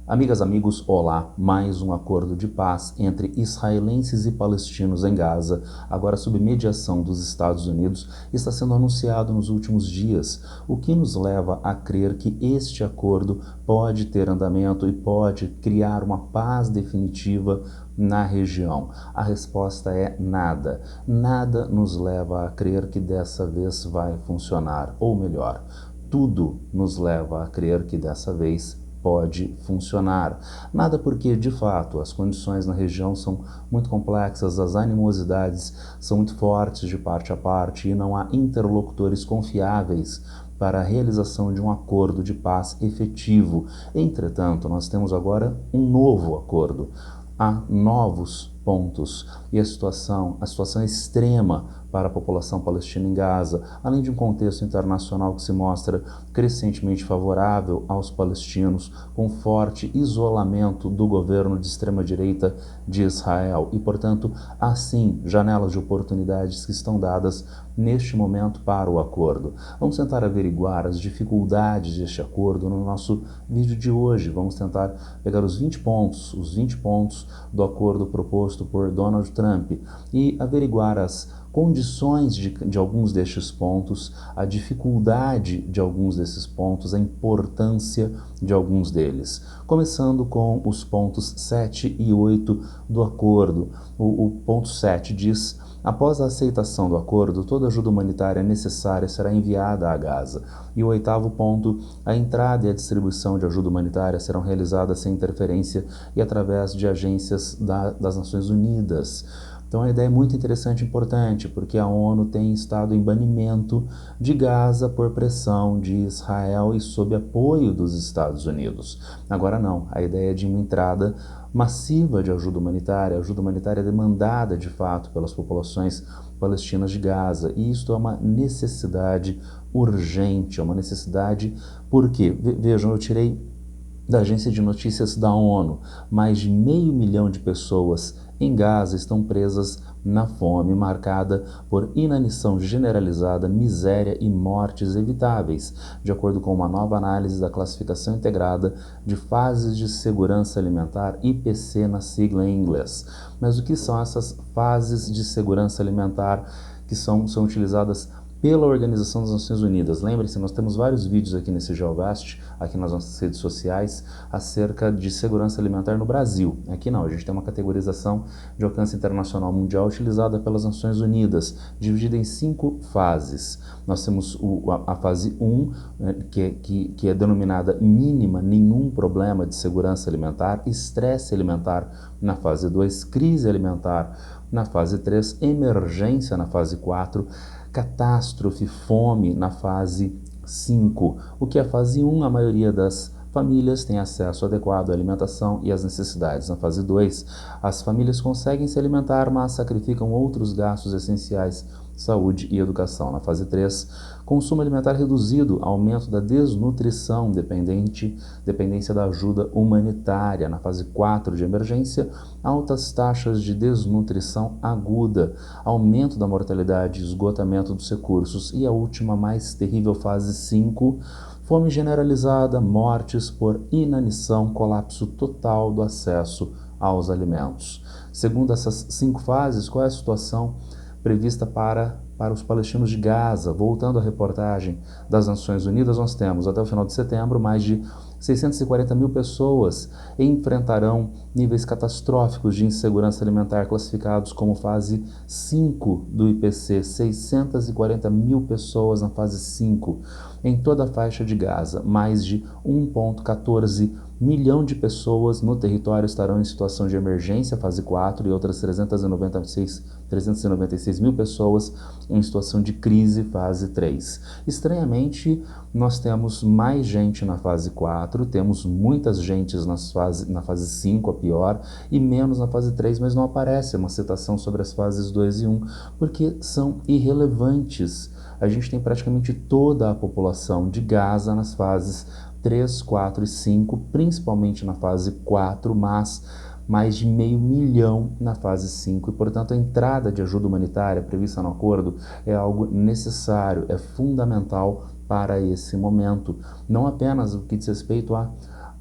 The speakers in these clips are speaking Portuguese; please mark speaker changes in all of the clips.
Speaker 1: Amigas, amigos, olá! Mais um acordo de paz entre israelenses e palestinos em Gaza, agora sob mediação dos Estados Unidos, está sendo anunciado nos últimos dias, o que nos leva a crer que este acordo pode ter andamento e pode criar uma paz definitiva na região. A resposta é nada. Nada nos leva a crer que dessa vez vai funcionar, ou melhor, tudo nos leva a crer que dessa vez pode funcionar. Nada porque, de fato, as condições na região são muito complexas, as animosidades são muito fortes de parte a parte e não há interlocutores confiáveis para a realização de um acordo de paz efetivo. Entretanto, nós temos agora um novo acordo. Há novos pontos e a situação é extrema para a população palestina em Gaza, além de um contexto internacional que se mostra crescentemente favorável aos palestinos, com forte isolamento do governo de extrema-direita de Israel e, portanto, há sim janelas de oportunidades que estão dadas neste momento para o acordo. Vamos tentar averiguar as dificuldades deste acordo no nosso vídeo de hoje. Vamos tentar pegar os 20 pontos do acordo proposto por Donald Trump e averiguar as condições de alguns destes pontos, a dificuldade de alguns desses pontos, a importância de alguns deles. Começando com os pontos 7 e 8 do acordo. O ponto 7 diz: após a aceitação do acordo, toda ajuda humanitária necessária será enviada a Gaza. E o 8º ponto: a entrada e a distribuição de ajuda humanitária serão realizadas sem interferência e através de agências das Nações Unidas. Então a ideia é muito interessante e importante, porque a ONU tem estado em banimento de Gaza por pressão de Israel e sob apoio dos Estados Unidos. Agora não, a ideia é de uma entrada massiva de ajuda humanitária demandada de fato pelas populações palestinas de Gaza. E isto é uma necessidade urgente, é uma necessidade porque, vejam, eu tirei da agência de notícias da ONU, mais de 500 mil de pessoas em Gaza estão presas na fome, marcada por inanição generalizada, miséria e mortes evitáveis, de acordo com uma nova análise da Classificação Integrada de Fases de Segurança Alimentar, IPC na sigla em inglês. Mas o que são essas fases de segurança alimentar que são utilizadas pela Organização das Nações Unidas? Lembre-se, nós temos vários vídeos aqui nesse GeoVast, aqui nas nossas redes sociais, acerca de segurança alimentar no Brasil. Aqui não, a gente tem uma categorização de alcance internacional mundial utilizada pelas Nações Unidas, dividida em 5 fases. Nós temos a fase 1, que é denominada mínima, nenhum problema de segurança alimentar, estresse alimentar na fase 2, crise alimentar na fase 3, emergência na fase 4, catástrofe, fome na fase 5. O que é a fase 1, a maioria das famílias tem acesso adequado à alimentação e às necessidades. Na fase 2, as famílias conseguem se alimentar, mas sacrificam outros gastos essenciais, saúde e educação. Na fase 3, consumo alimentar reduzido, aumento da desnutrição, dependência da ajuda humanitária. Na fase 4 de emergência, altas taxas de desnutrição aguda, aumento da mortalidade e esgotamento dos recursos. E a última, mais terrível, fase 5, fome generalizada, mortes por inanição, colapso total do acesso aos alimentos. Segundo essas 5 fases, qual é a situação prevista para os palestinos de Gaza? Voltando à reportagem das Nações Unidas, nós temos, até o final de setembro, mais de 640 mil pessoas enfrentarão níveis catastróficos de insegurança alimentar, classificados como fase 5 do IPC, 640 mil pessoas na fase 5. Em toda a faixa de Gaza, mais de 1,14 milhão de pessoas no território estarão em situação de emergência, fase 4, e outras 396 mil pessoas em situação de crise, fase 3. Estranhamente, nós temos mais gente na fase 4, temos muitas gentes na fase 5, a pior, e menos na fase 3, mas não aparece uma citação sobre as fases 2 e 1, porque são irrelevantes. A gente tem praticamente toda a população de Gaza nas fases 3, 4 e 5, principalmente na fase 4, mas mais de 500 mil na fase 5, e, portanto, a entrada de ajuda humanitária prevista no acordo é algo necessário, é fundamental para esse momento. Não apenas o que diz respeito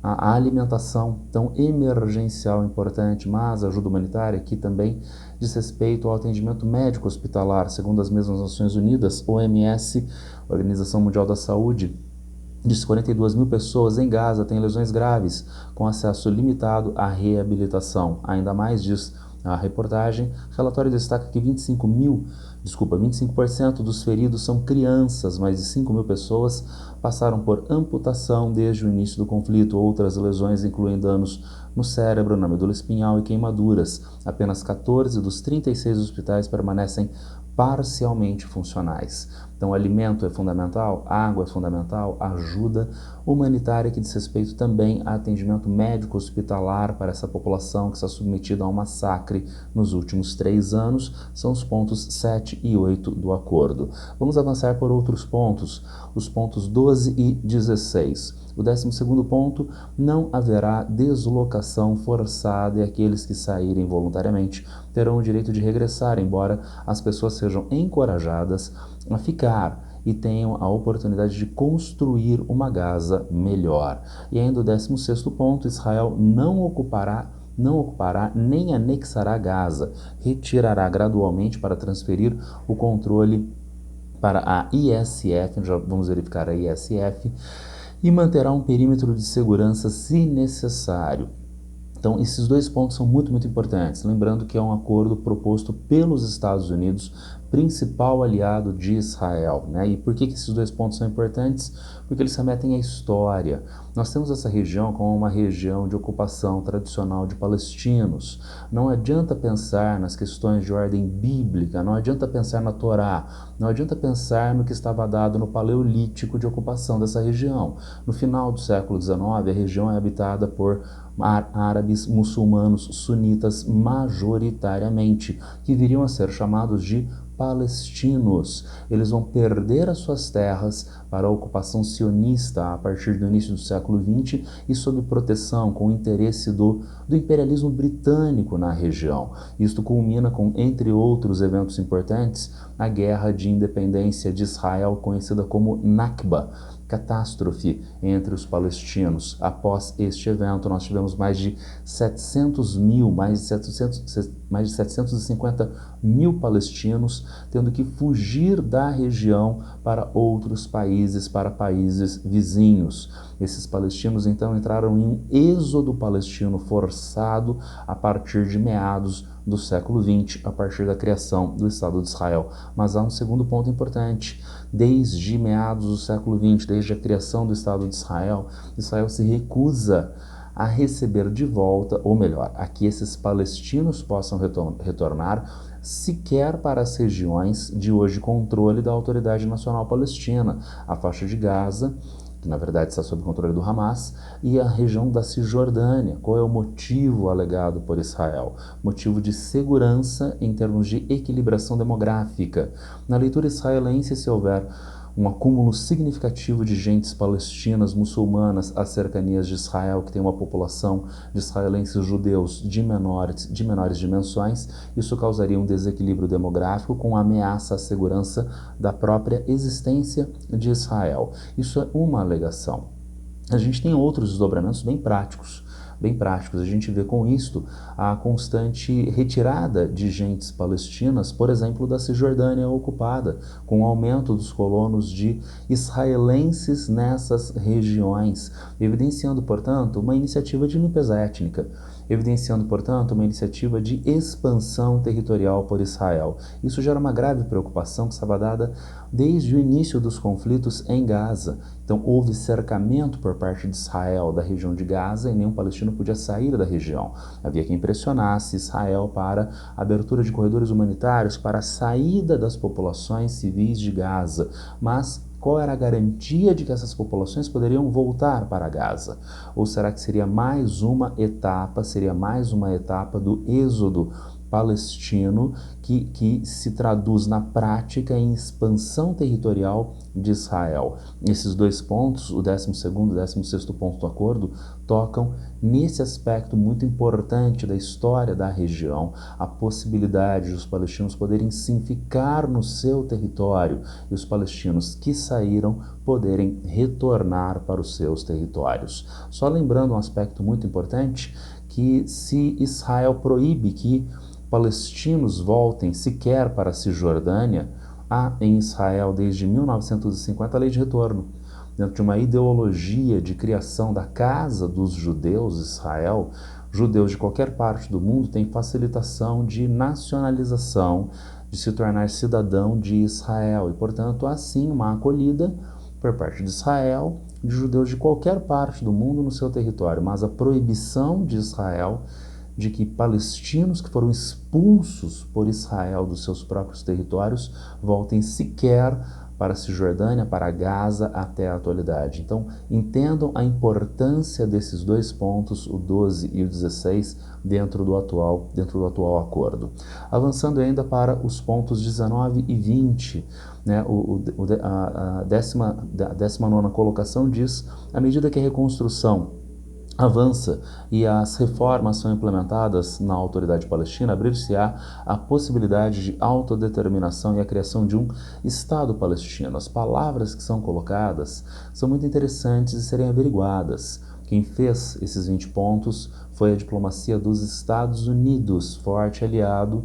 Speaker 1: a alimentação, tão emergencial importante, mas a ajuda humanitária que também diz respeito ao atendimento médico hospitalar, segundo as mesmas Nações Unidas, OMS, Organização Mundial da Saúde, diz que 42 mil pessoas em Gaza têm lesões graves, com acesso limitado à reabilitação. Ainda mais, diz a reportagem, o relatório destaca que 25% dos feridos são crianças, mais de 5 mil pessoas passaram por amputação desde o início do conflito. Outras lesões incluem danos no cérebro, na medula espinhal e queimaduras. Apenas 14 dos 36 hospitais permanecem parcialmente funcionais. Então, alimento é fundamental, água é fundamental, ajuda humanitária que diz respeito também a atendimento médico hospitalar para essa população que está submetida a um massacre nos últimos 3 anos, são os pontos 7 e 8 do acordo. Vamos avançar por outros pontos, os pontos 12 e 16. O 12º ponto, não haverá deslocação forçada e aqueles que saírem voluntariamente terão o direito de regressar, embora as pessoas sejam encorajadas a ficar e tenham a oportunidade de construir uma Gaza melhor. E ainda o 16º ponto, Israel não ocupará nem anexará Gaza, retirará gradualmente para transferir o controle para a ISF, já vamos verificar a ISF, e manterá um perímetro de segurança se necessário. Então, esses 2 pontos são muito importantes, lembrando que é um acordo proposto pelos Estados Unidos, principal aliado de Israel, né? E por que esses 2 pontos são importantes? Porque eles remetem à história. Nós temos essa região como uma região de ocupação tradicional de palestinos. Não adianta pensar nas questões de ordem bíblica, não adianta pensar na Torá, não adianta pensar no que estava dado no Paleolítico de ocupação dessa região. No final do século XIX, a região é habitada por árabes muçulmanos sunitas majoritariamente, que viriam a ser chamados de palestinos. Eles vão perder as suas terras para a ocupação sionista a partir do início do século XX e sob proteção, com o interesse do imperialismo britânico na região. Isto culmina com, entre outros eventos importantes, a Guerra de Independência de Israel, conhecida como Nakba, catástrofe entre os palestinos. Após este evento, nós tivemos mais de 750 mil palestinos tendo que fugir da região para outros países, para países vizinhos. Esses palestinos, então, entraram em um êxodo palestino forçado a partir de meados do século XX, a partir da criação do Estado de Israel. Mas há um segundo ponto importante. Desde meados do século XX, desde a criação do Estado de Israel, Israel se recusa a receber de volta, ou melhor, a que esses palestinos possam retornar sequer para as regiões de hoje controle da Autoridade Nacional Palestina, a faixa de Gaza, que na verdade está sob controle do Hamas, e a região da Cisjordânia. Qual é o motivo alegado por Israel? Motivo de segurança em termos de equilibração demográfica. Na leitura israelense, se houver um acúmulo significativo de gentes palestinas, muçulmanas, às cercanias de Israel, que tem uma população de israelenses judeus de menores dimensões, isso causaria um desequilíbrio demográfico com ameaça à segurança da própria existência de Israel. Isso é uma alegação. A gente tem outros desdobramentos bem práticos. A gente vê com isto a constante retirada de gentes palestinas, por exemplo, da Cisjordânia ocupada, com o aumento dos colonos de israelenses nessas regiões, evidenciando, portanto, uma iniciativa de limpeza étnica, evidenciando, portanto, uma iniciativa de expansão territorial por Israel. Isso gera uma grave preocupação que estava dada desde o início dos conflitos em Gaza. Então, houve cercamento por parte de Israel da região de Gaza e nenhum palestino podia sair da região. Havia que impressionasse Israel para a abertura de corredores humanitários para a saída das populações civis de Gaza. Mas qual era a garantia de que essas populações poderiam voltar para Gaza? Ou será que seria mais uma etapa do êxodo palestino que se traduz na prática em expansão territorial de Israel. Esses dois pontos, o 12º e o 16º ponto do acordo, tocam nesse aspecto muito importante da história da região, a possibilidade de os palestinos poderem sim ficar no seu território e os palestinos que saíram poderem retornar para os seus territórios. Só lembrando um aspecto muito importante, que se Israel proíbe que palestinos voltem sequer para a Cisjordânia, há em Israel desde 1950 a lei de retorno. Dentro de uma ideologia de criação da casa dos judeus, Israel, judeus de qualquer parte do mundo têm facilitação de nacionalização, de se tornar cidadão de Israel e, portanto, há sim uma acolhida por parte de Israel de judeus de qualquer parte do mundo no seu território, mas a proibição de Israel de que palestinos que foram expulsos por Israel dos seus próprios territórios voltem sequer para a Cisjordânia, para Gaza, até a atualidade. Então, entendam a importância desses dois pontos, o 12 e o 16, dentro do atual acordo. Avançando ainda para os pontos 19 e 20, né, a 19ª colocação diz, à medida que a reconstrução avança e as reformas são implementadas na autoridade palestina, abrir-se-á a possibilidade de autodeterminação e a criação de um Estado palestino. As palavras que são colocadas são muito interessantes de serem averiguadas. Quem fez esses 20 pontos foi a diplomacia dos Estados Unidos, forte aliado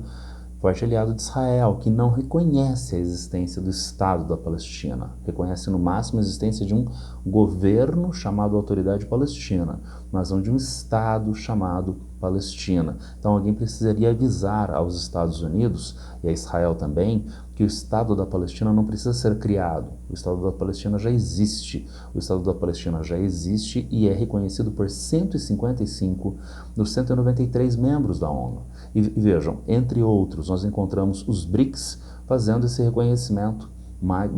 Speaker 1: de Israel, que não reconhece a existência do Estado da Palestina. Reconhece no máximo a existência de um governo chamado Autoridade Palestina, mas não de um Estado chamado Palestina. Então alguém precisaria avisar aos Estados Unidos e a Israel também que o Estado da Palestina não precisa ser criado. O Estado da Palestina já existe. O Estado da Palestina já existe e é reconhecido por 155 dos 193 membros da ONU. E vejam, entre outros, nós encontramos os BRICS fazendo esse reconhecimento.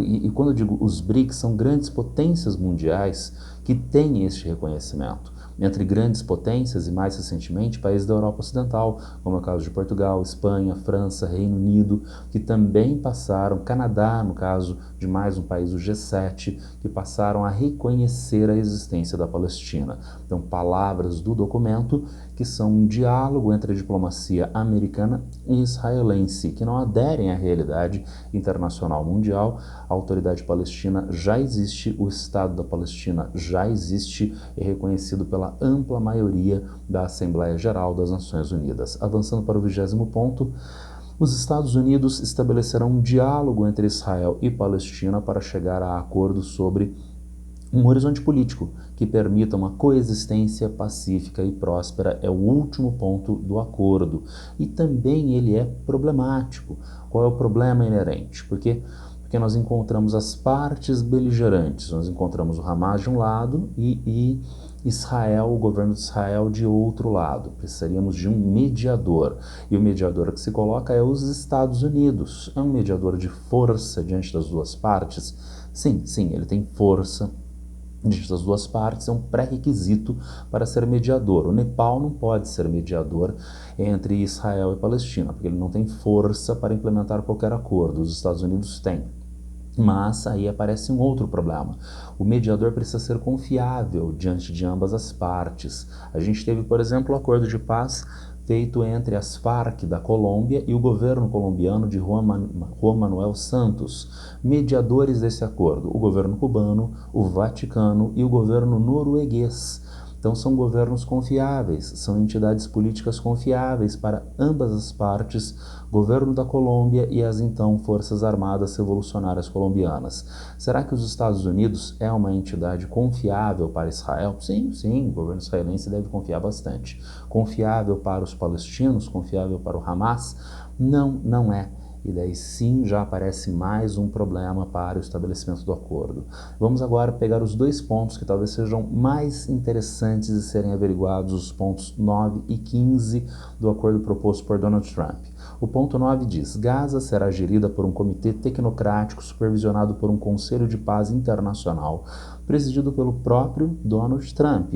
Speaker 1: E quando eu digo os BRICS, são grandes potências mundiais que têm este reconhecimento. Entre grandes potências e, mais recentemente, países da Europa Ocidental, como é o caso de Portugal, Espanha, França, Reino Unido, que também passaram, Canadá, no caso de mais um país, o G7, que passaram a reconhecer a existência da Palestina. Então, palavras do documento que são um diálogo entre a diplomacia americana e israelense, que não aderem à realidade internacional mundial. A autoridade palestina já existe, o Estado da Palestina já existe, é reconhecido pela ampla maioria da Assembleia Geral das Nações Unidas. Avançando para o 20º ponto, os Estados Unidos estabelecerão um diálogo entre Israel e Palestina para chegar a acordo sobre um horizonte político que permita uma coexistência pacífica e próspera. É o último ponto do acordo. E também ele é problemático. Qual é o problema inerente? Porque nós encontramos as partes beligerantes. Nós encontramos o Hamas de um lado e Israel, o governo de Israel, de outro lado. Precisaríamos de um mediador. E o mediador que se coloca é os Estados Unidos. É um mediador de força diante das duas partes? Sim, ele tem força diante das duas partes, é um pré-requisito para ser mediador. O Nepal não pode ser mediador entre Israel e Palestina, porque ele não tem força para implementar qualquer acordo. Os Estados Unidos têm. Mas aí aparece um outro problema. O mediador precisa ser confiável diante de ambas as partes. A gente teve, por exemplo, o acordo de paz feito entre as Farc da Colômbia e o governo colombiano de Juan Manuel Santos, mediadores desse acordo, o governo cubano, o Vaticano e o governo norueguês. Então são governos confiáveis, são entidades políticas confiáveis para ambas as partes, governo da Colômbia e as então Forças Armadas Revolucionárias Colombianas. Será que os Estados Unidos é uma entidade confiável para Israel? Sim, o governo israelense deve confiar bastante. Confiável para os palestinos? Confiável para o Hamas? Não é. E daí sim já aparece mais um problema para o estabelecimento do acordo. Vamos agora pegar os dois pontos que talvez sejam mais interessantes de serem averiguados, os pontos 9 e 15 do acordo proposto por Donald Trump. O ponto 9 diz: Gaza será gerida por um comitê tecnocrático supervisionado por um Conselho de Paz Internacional, presidido pelo próprio Donald Trump,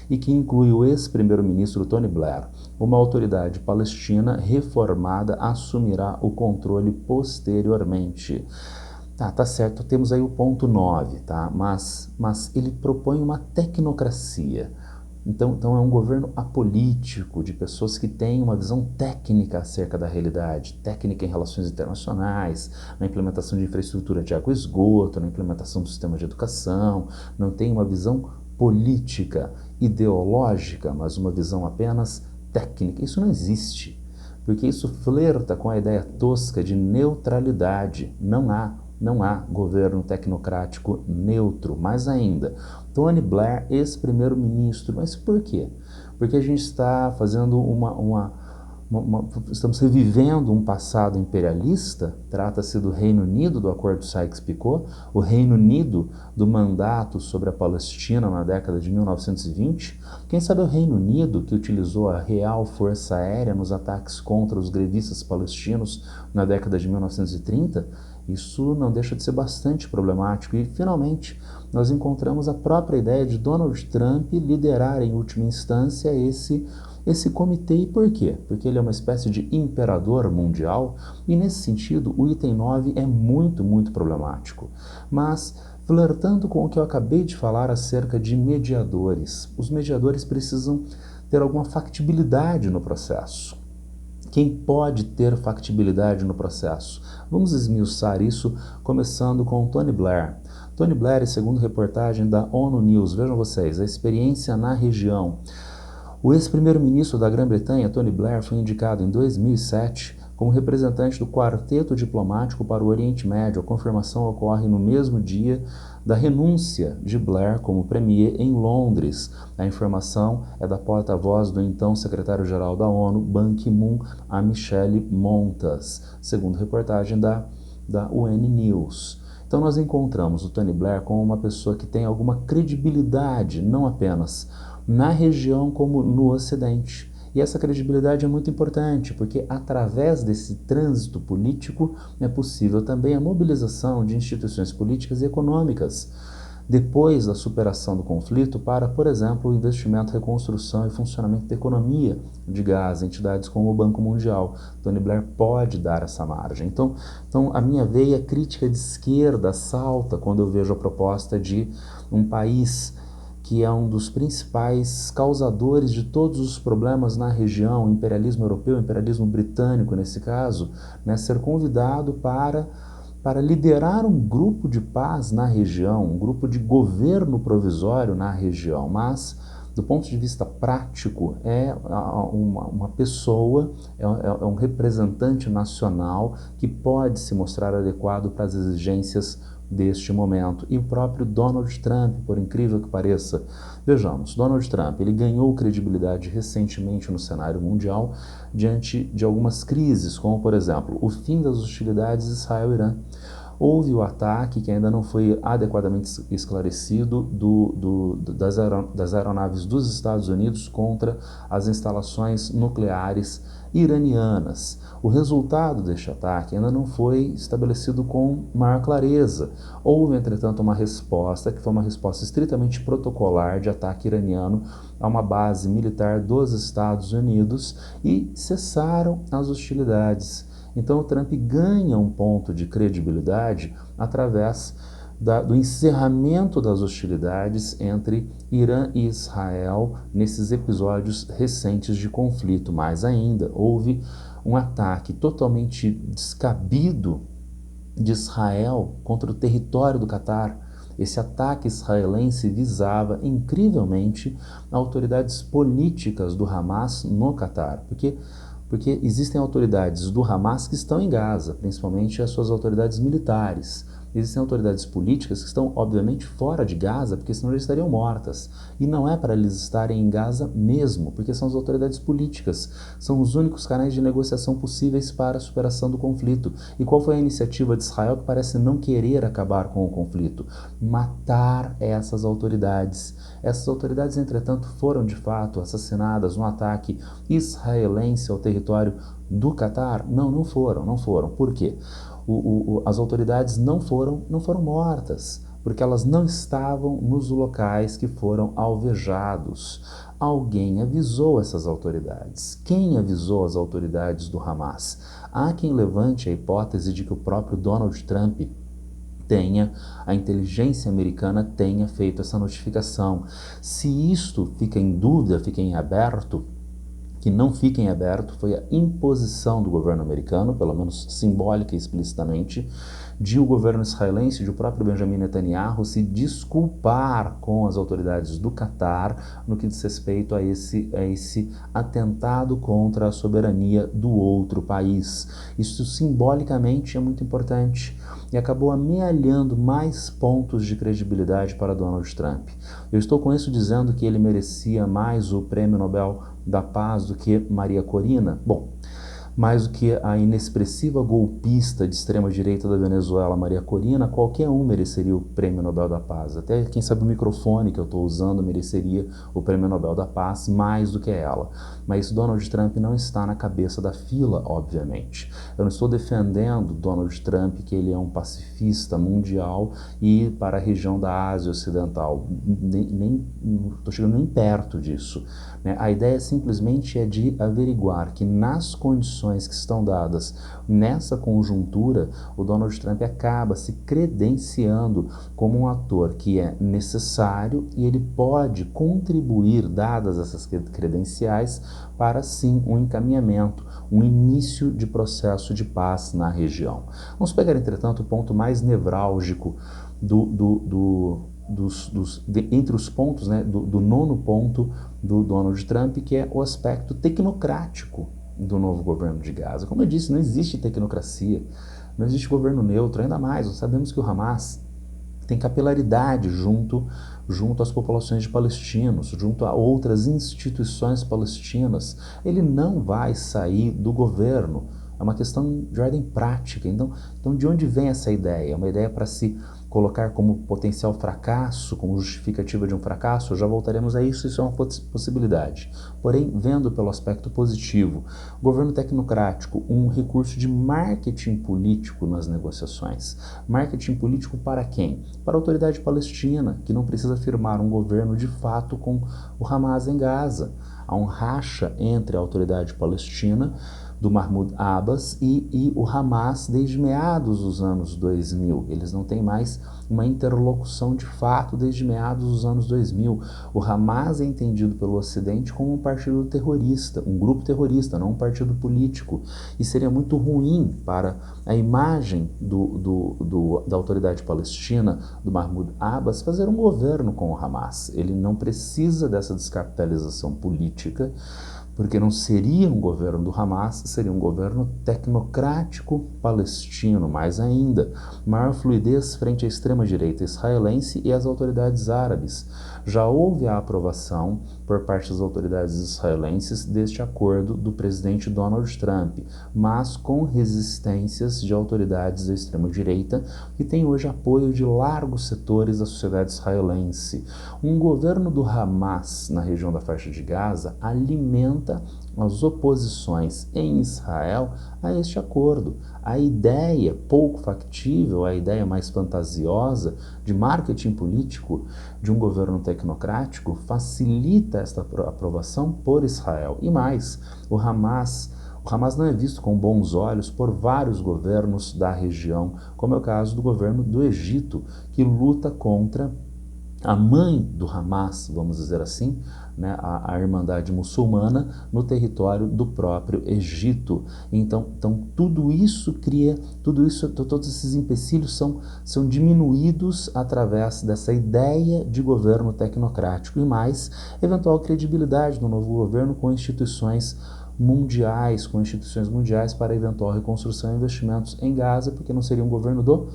Speaker 1: e que inclui o ex-primeiro-ministro Tony Blair. Uma autoridade palestina reformada assumirá o controle posteriormente. Tá certo, temos aí o ponto 9, tá? Mas ele propõe uma tecnocracia. Então é um governo apolítico, de pessoas que têm uma visão técnica acerca da realidade, técnica em relações internacionais, na implementação de infraestrutura de água e esgoto, na implementação do sistema de educação, não tem uma visão política, ideológica, mas uma visão apenas técnica. Isso não existe, porque isso flerta com a ideia tosca de neutralidade. Não há governo tecnocrático neutro. Mais ainda, Tony Blair, ex-primeiro-ministro. Mas por quê? Porque a gente está fazendo estamos revivendo um passado imperialista. Trata-se do Reino Unido, do Acordo Sykes-Picot, o Reino Unido do mandato sobre a Palestina na década de 1920. Quem sabe o Reino Unido que utilizou a Real Força Aérea nos ataques contra os grevistas palestinos na década de 1930? Isso não deixa de ser bastante problemático. E, finalmente, nós encontramos a própria ideia de Donald Trump liderar, em última instância, esse comitê. E por quê? Porque ele é uma espécie de imperador mundial, e, nesse sentido, o item 9 é muito, muito problemático. Mas, flertando com o que eu acabei de falar acerca de mediadores, os mediadores precisam ter alguma factibilidade no processo. Quem pode ter factibilidade no processo? Vamos esmiuçar isso, começando com Tony Blair. Tony Blair, segundo reportagem da ONU News, vejam vocês, a experiência na região. O ex-primeiro-ministro da Grã-Bretanha, Tony Blair, foi indicado em 2007 como representante do quarteto diplomático para o Oriente Médio. A confirmação ocorre no mesmo dia da renúncia de Blair como premier em Londres. A informação é da porta-voz do então secretário-geral da ONU, Ban Ki-moon, a Michelle Montas, segundo reportagem da UN News. Então nós encontramos o Tony Blair como uma pessoa que tem alguma credibilidade, não apenas na região como no Ocidente. E essa credibilidade é muito importante, porque através desse trânsito político é possível também a mobilização de instituições políticas e econômicas, depois da superação do conflito, para, por exemplo, o investimento, reconstrução e funcionamento da economia de Gaza, entidades como o Banco Mundial. Tony Blair pode dar essa margem. Então a minha veia crítica de esquerda salta quando eu vejo a proposta de um país que é um dos principais causadores de todos os problemas na região, o imperialismo europeu, o imperialismo britânico nesse caso, né, ser convidado para liderar um grupo de paz na região, um grupo de governo provisório na região. Mas, do ponto de vista prático, é uma pessoa, é um representante nacional que pode se mostrar adequado para as exigências deste momento. E o próprio Donald Trump, por incrível que pareça, vejamos, Donald Trump, ele ganhou credibilidade recentemente no cenário mundial diante de algumas crises, como, por exemplo, o fim das hostilidades Israel-Irã. Houve o ataque, que ainda não foi adequadamente esclarecido, das aeronaves dos Estados Unidos contra as instalações nucleares iranianas. O resultado deste ataque ainda não foi estabelecido com maior clareza. Houve, entretanto, uma resposta, que foi uma resposta estritamente protocolar de ataque iraniano a uma base militar dos Estados Unidos, e cessaram as hostilidades. Então o Trump ganha um ponto de credibilidade através do encerramento das hostilidades entre Irã e Israel nesses episódios recentes de conflito. Mais ainda, houve um ataque totalmente descabido de Israel contra o território do Catar. Esse ataque israelense visava, incrivelmente, autoridades políticas do Hamas no Catar, porque existem autoridades do Hamas que estão em Gaza, principalmente as suas autoridades militares. Existem autoridades políticas que estão, obviamente, fora de Gaza, porque senão eles estariam mortas. E não é para eles estarem em Gaza mesmo, porque são as autoridades políticas. São os únicos canais de negociação possíveis para a superação do conflito. E qual foi a iniciativa de Israel que parece não querer acabar com o conflito? Matar essas autoridades. Essas autoridades, entretanto, foram de fato assassinadas no ataque israelense ao território do Catar? Não foram. Por quê? As autoridades não foram mortas, porque elas não estavam nos locais que foram alvejados. Alguém avisou essas autoridades. Quem avisou as autoridades do Hamas? Há quem levante a hipótese de que o próprio Donald Trump a inteligência americana tenha feito essa notificação. Se isto fica em dúvida, fica em aberto, que não fica em aberto, foi a imposição do governo americano, pelo menos simbólica e explicitamente, de o governo israelense, de o próprio Benjamin Netanyahu, se desculpar com as autoridades do Catar no que diz respeito a esse atentado contra a soberania do outro país. Isso simbolicamente é muito importante e acabou amealhando mais pontos de credibilidade para Donald Trump. Eu estou com isso dizendo que ele merecia mais o Prêmio Nobel da Paz do que Maria Corina? Bom, mais do que a inexpressiva golpista de extrema-direita da Venezuela, Maria Corina, qualquer um mereceria o Prêmio Nobel da Paz. Até, quem sabe, o microfone que eu estou usando mereceria o Prêmio Nobel da Paz mais do que ela. Mas Donald Trump não está na cabeça da fila, obviamente. Eu não estou defendendo Donald Trump, que ele é um pacifista mundial e para a região da Ásia Ocidental. Nem estou chegando nem perto disso. A ideia simplesmente é de averiguar que nas condições que estão dadas nessa conjuntura, o Donald Trump acaba se credenciando como um ator que é necessário e ele pode contribuir, dadas essas credenciais, para sim um encaminhamento, um início de processo de paz na região. Vamos pegar, entretanto, o ponto mais nevrálgico entre os pontos, do nono ponto do Donald Trump, que é o aspecto tecnocrático do novo governo de Gaza. Como eu disse, não existe tecnocracia, não existe governo neutro, ainda mais, nós sabemos que o Hamas tem capilaridade junto às populações de palestinos, junto a outras instituições palestinas. Ele não vai sair do governo. É uma questão de ordem prática. Então de onde vem essa ideia? É uma ideia para se colocar como potencial fracasso, como justificativa de um fracasso? Já voltaremos a isso, isso é uma possibilidade. Porém, vendo pelo aspecto positivo, governo tecnocrático, um recurso de marketing político nas negociações. Marketing político para quem? Para a autoridade palestina, que não precisa firmar um governo de fato com o Hamas em Gaza. Há um racha entre a autoridade palestina do Mahmoud Abbas e o Hamas desde meados dos anos 2000. Eles não têm mais uma interlocução de fato desde meados dos anos 2000. O Hamas é entendido pelo Ocidente como um partido terrorista, um grupo terrorista, não um partido político. E seria muito ruim para a imagem da autoridade palestina, do Mahmoud Abbas, fazer um governo com o Hamas. Ele não precisa dessa descapitalização política, porque não seria um governo do Hamas, seria um governo tecnocrático palestino, mais ainda, maior fluidez frente à extrema-direita israelense e às autoridades árabes. Já houve a aprovação por parte das autoridades israelenses deste acordo do presidente Donald Trump, mas com resistências de autoridades da extrema-direita que têm hoje apoio de largos setores da sociedade israelense. Um governo do Hamas na região da faixa de Gaza alimenta as oposições em Israel a este acordo. A ideia pouco factível, a ideia mais fantasiosa de marketing político de um governo tecnocrático facilita esta aprovação por Israel. E mais, o Hamas não é visto com bons olhos por vários governos da região, como é o caso do governo do Egito, que luta contra a mãe do Hamas, vamos dizer assim, a Irmandade Muçulmana, no território do próprio Egito. Então tudo isso todos esses empecilhos são diminuídos através dessa ideia de governo tecnocrático e mais eventual credibilidade do novo governo com instituições mundiais, para eventual reconstrução e investimentos em Gaza, porque não seria um governo do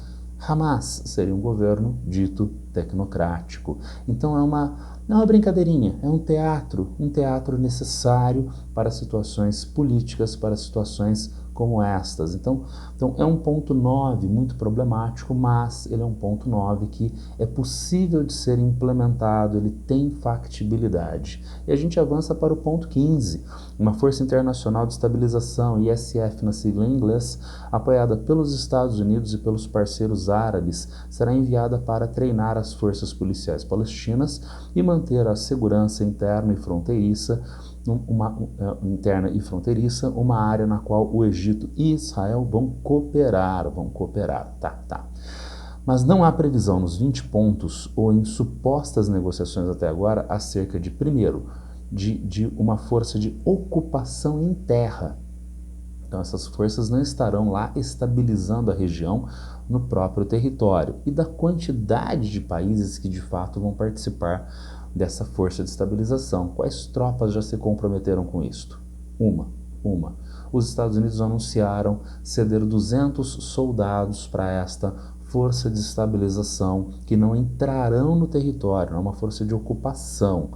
Speaker 1: Hamas seria um governo dito tecnocrático. Então é uma brincadeirinha, é um teatro necessário para situações políticas, para situações como estas. Então é um ponto 9 muito problemático, mas ele é um ponto 9 que é possível de ser implementado, ele tem factibilidade. E a gente avança para o ponto 15, uma Força Internacional de Estabilização, ISF na sigla em inglês, apoiada pelos Estados Unidos e pelos parceiros árabes, será enviada para treinar as forças policiais palestinas e manter a segurança interna e fronteiriça, uma área na qual o Egito e Israel vão cooperar, tá. Mas não há previsão nos 20 pontos ou em supostas negociações até agora acerca de, primeiro, de uma força de ocupação em terra. Então essas forças não estarão lá estabilizando a região no próprio território. E da quantidade de países que de fato vão participar dessa força de estabilização. Quais tropas já se comprometeram com isto? Uma. Os Estados Unidos anunciaram ceder 200 soldados para esta força de estabilização que não entrarão no território, não é uma força de ocupação,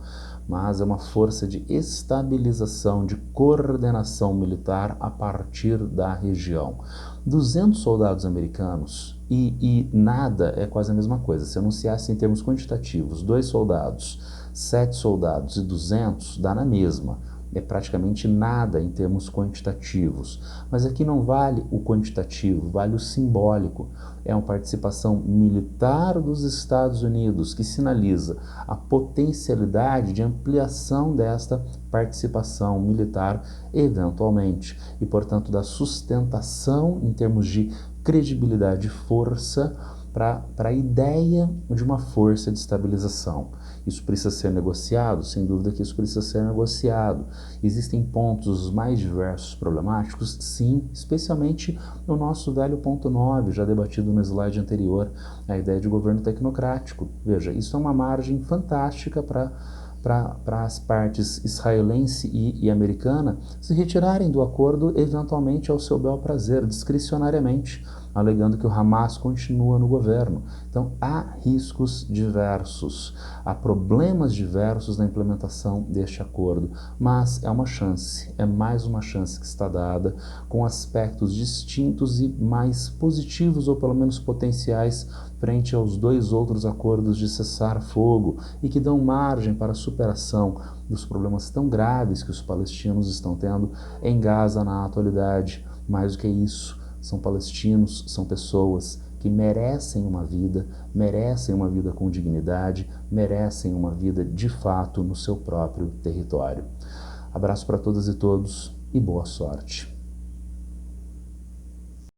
Speaker 1: mas é uma força de estabilização, de coordenação militar a partir da região. 200 soldados americanos e nada é quase a mesma coisa. Se anunciasse em termos quantitativos 2 soldados, 7 soldados e 200, dá na mesma. É praticamente nada em termos quantitativos. Mas aqui não vale o quantitativo, vale o simbólico. É uma participação militar dos Estados Unidos que sinaliza a potencialidade de ampliação desta participação militar eventualmente e, portanto, da sustentação em termos de credibilidade e força para a ideia de uma força de estabilização. Isso precisa ser negociado? Sem dúvida que isso precisa ser negociado. Existem pontos mais diversos problemáticos? Sim, especialmente no nosso velho ponto 9, já debatido no slide anterior, a ideia de governo tecnocrático. Veja, isso é uma margem fantástica para as partes israelense e americana se retirarem do acordo eventualmente ao seu bel prazer, discricionariamente, alegando que o Hamas continua no governo. Então, há riscos diversos, há problemas diversos na implementação deste acordo, mas é uma chance, é mais uma chance que está dada, com aspectos distintos e mais positivos, ou pelo menos potenciais, frente aos 2 outros acordos de cessar-fogo e que dão margem para a superação dos problemas tão graves que os palestinos estão tendo em Gaza na atualidade. Mais do que isso, são palestinos, são pessoas que merecem uma vida com dignidade, merecem uma vida de fato no seu próprio território. Abraço para todas e todos e boa sorte.